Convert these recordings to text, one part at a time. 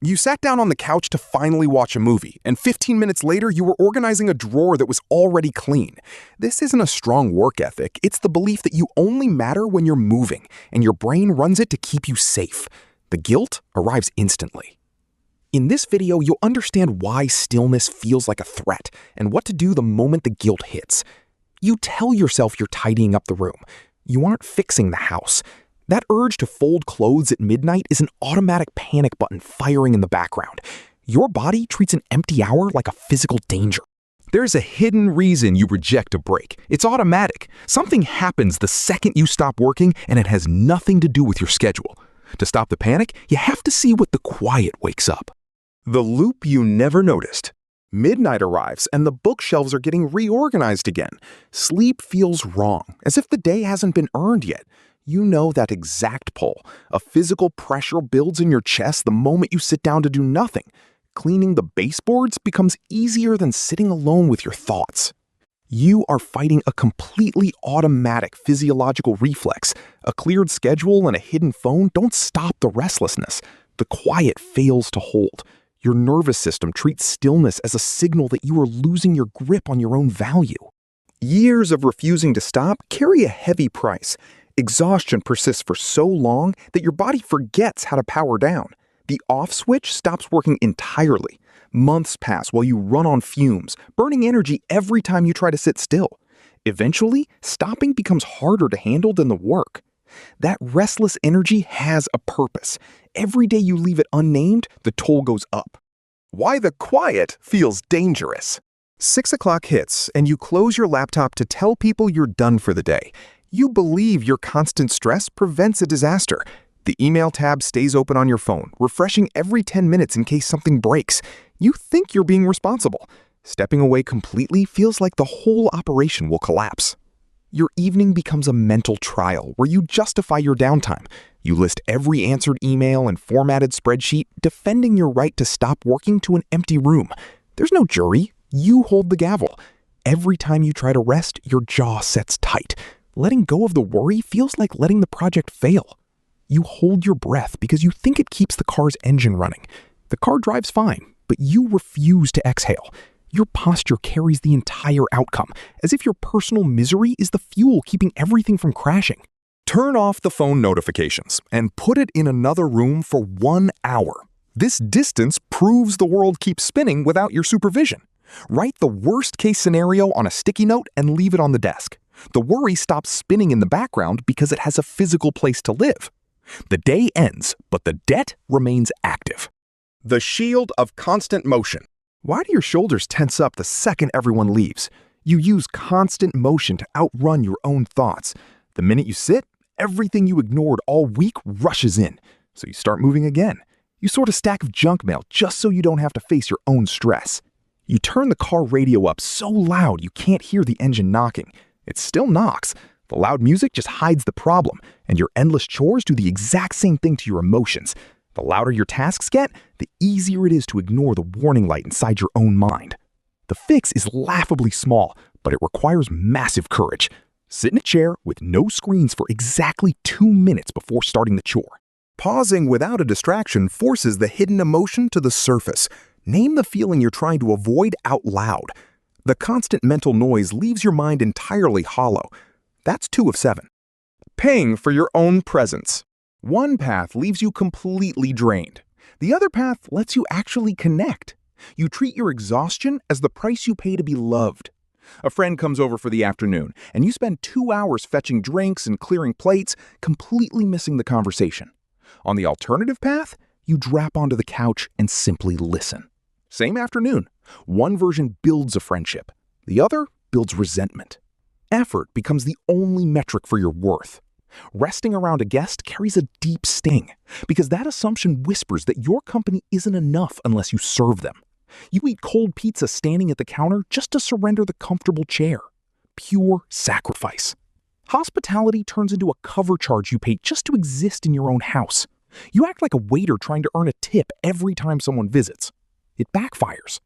You sat down on the couch to finally watch a movie, and 15 minutes later, you were organizing a drawer that was already clean. This isn't a strong work ethic. It's the belief that you only matter when you're moving, and your brain runs it to keep you safe. The guilt arrives instantly. In this video, you'll understand why stillness feels like a threat and what to do the moment the guilt hits. You tell yourself you're tidying up the room. You aren't fixing the house. That urge to fold clothes at midnight is an automatic panic button firing in the background. Your body treats an empty hour like a physical danger. There's a hidden reason you reject a break. It's automatic. Something happens the second you stop working, and it has nothing to do with your schedule. To stop the panic, you have to see what the quiet wakes up. The loop you never noticed. Midnight arrives, and the bookshelves are getting reorganized again. Sleep feels wrong, as if the day hasn't been earned yet. You know that exact pull. A physical pressure builds in your chest the moment you sit down to do nothing. Cleaning the baseboards becomes easier than sitting alone with your thoughts. You are fighting a completely automatic physiological reflex. A cleared schedule and a hidden phone don't stop the restlessness. The quiet fails to hold. Your nervous system treats stillness as a signal that you are losing your grip on your own value. Years of refusing to stop carry a heavy price. Exhaustion persists for so long that your body forgets how to power down. The off switch stops working entirely. Months pass while you run on fumes, burning energy every time you try to sit still. Eventually, stopping becomes harder to handle than the work. That restless energy has a purpose. Every day you leave it unnamed, the toll goes up. Why the quiet feels dangerous. 6 o'clock hits, and you close your laptop to tell people you're done for the day. You believe your constant stress prevents a disaster. The email tab stays open on your phone, refreshing every 10 minutes in case something breaks. You think you're being responsible. Stepping away completely feels like the whole operation will collapse. Your evening becomes a mental trial where you justify your downtime. You list every answered email and formatted spreadsheet, defending your right to stop working to an empty room. There's no jury. You hold the gavel. Every time you try to rest, your jaw sets tight. Letting go of the worry feels like letting the project fail. You hold your breath because you think it keeps the car's engine running. The car drives fine, but you refuse to exhale. Your posture carries the entire outcome, as if your personal misery is the fuel keeping everything from crashing. Turn off the phone notifications and put it in another room for 1 hour. This distance proves the world keeps spinning without your supervision. Write the worst-case scenario on a sticky note and leave it on the desk. The worry stops spinning in the background because it has a physical place to live. The day ends, but the debt remains active. The shield of constant motion. Why do your shoulders tense up the second everyone leaves? You use constant motion to outrun your own thoughts. The minute you sit, everything you ignored all week rushes in. So you start moving again. You sort a stack of junk mail just so you don't have to face your own stress. You turn the car radio up so loud you can't hear the engine knocking. It still knocks. The loud music just hides the problem, and your endless chores do the exact same thing to your emotions. The louder your tasks get, the easier it is to ignore the warning light inside your own mind. The fix is laughably small, but it requires massive courage. Sit in a chair with no screens for exactly 2 minutes before starting the chore. Pausing without a distraction forces the hidden emotion to the surface. Name the feeling you're trying to avoid out loud. The constant mental noise leaves your mind entirely hollow. That's 2 of 7. Paying for your own presence. One path leaves you completely drained. The other path lets you actually connect. You treat your exhaustion as the price you pay to be loved. A friend comes over for the afternoon, and you spend 2 hours fetching drinks and clearing plates, completely missing the conversation. On the alternative path, you drop onto the couch and simply listen. Same afternoon. One version builds a friendship. The other builds resentment. Effort becomes the only metric for your worth. Resting around a guest carries a deep sting, because that assumption whispers that your company isn't enough unless you serve them. You eat cold pizza standing at the counter just to surrender the comfortable chair. Pure sacrifice. Hospitality turns into a cover charge you pay just to exist in your own house. You act like a waiter trying to earn a tip every time someone visits. It backfires.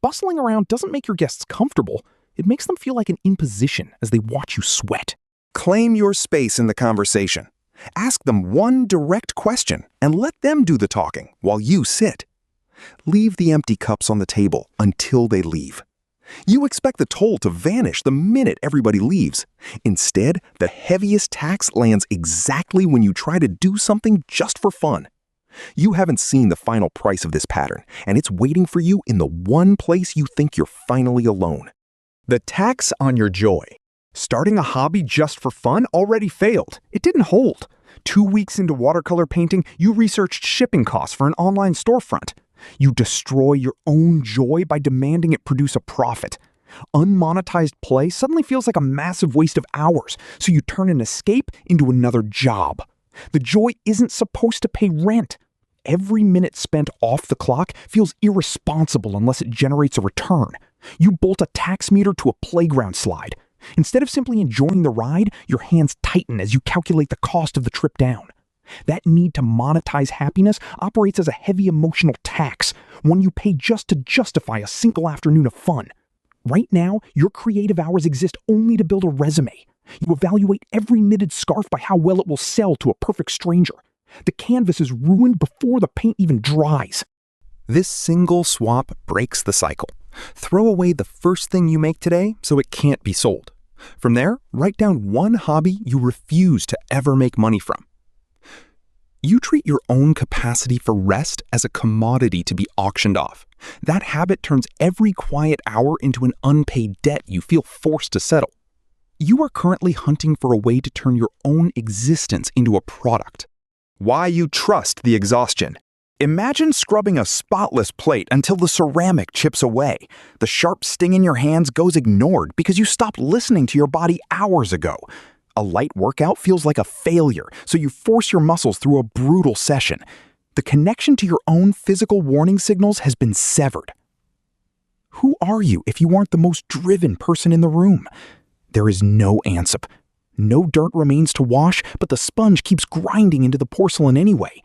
Bustling around doesn't make your guests comfortable. It makes them feel like an imposition as they watch you sweat. Claim your space in the conversation. Ask them one direct question and let them do the talking while you sit. Leave the empty cups on the table until they leave. You expect the toll to vanish the minute everybody leaves. Instead, the heaviest tax lands exactly when you try to do something just for fun. You haven't seen the final price of this pattern, and it's waiting for you in the one place you think you're finally alone. The tax on your joy. Starting a hobby just for fun already failed. It didn't hold. 2 weeks into watercolor painting, you researched shipping costs for an online storefront. You destroy your own joy by demanding it produce a profit. Unmonetized play suddenly feels like a massive waste of hours, so you turn an escape into another job. The joy isn't supposed to pay rent. Every minute spent off the clock feels irresponsible unless it generates a return. You bolt a tax meter to a playground slide. Instead of simply enjoying the ride, your hands tighten as you calculate the cost of the trip down. That need to monetize happiness operates as a heavy emotional tax, one you pay just to justify a single afternoon of fun. Right now, your creative hours exist only to build a resume. You evaluate every knitted scarf by how well it will sell to a perfect stranger. The canvas is ruined before the paint even dries. This single swap breaks the cycle. Throw away the first thing you make today so it can't be sold. From there, write down one hobby you refuse to ever make money from. You treat your own capacity for rest as a commodity to be auctioned off. That habit turns every quiet hour into an unpaid debt you feel forced to settle. You are currently hunting for a way to turn your own existence into a product. Why you trust the exhaustion. Imagine scrubbing a spotless plate until the ceramic chips away. The sharp sting in your hands goes ignored because you stopped listening to your body hours ago. A light workout feels like a failure, so you force your muscles through a brutal session. The connection to your own physical warning signals has been severed. Who are you if you aren't the most driven person in the room? There is no answer. No dirt remains to wash, but the sponge keeps grinding into the porcelain anyway.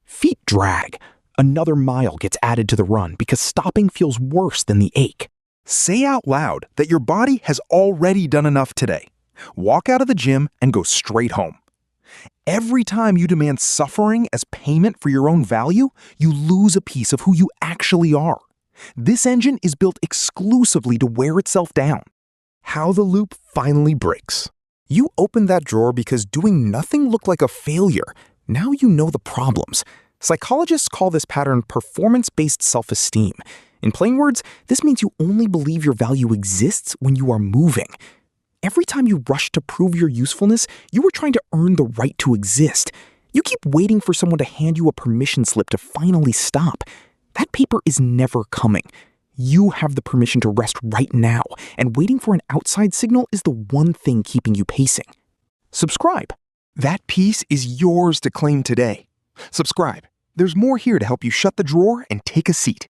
Feet drag. Another mile gets added to the run because stopping feels worse than the ache. Say out loud that your body has already done enough today. Walk out of the gym and go straight home. Every time you demand suffering as payment for your own value, you lose a piece of who you actually are. This engine is built exclusively to wear itself down. How the loop finally breaks. You opened that drawer because doing nothing looked like a failure. Now you know the problems. Psychologists call this pattern performance-based self-esteem. In plain words, this means you only believe your value exists when you are moving. Every time you rush to prove your usefulness, you are trying to earn the right to exist. You keep waiting for someone to hand you a permission slip to finally stop. That paper is never coming. You have the permission to rest right now, and waiting for an outside signal is the one thing keeping you pacing. Subscribe. That piece is yours to claim today. Subscribe. There's more here to help you shut the drawer and take a seat.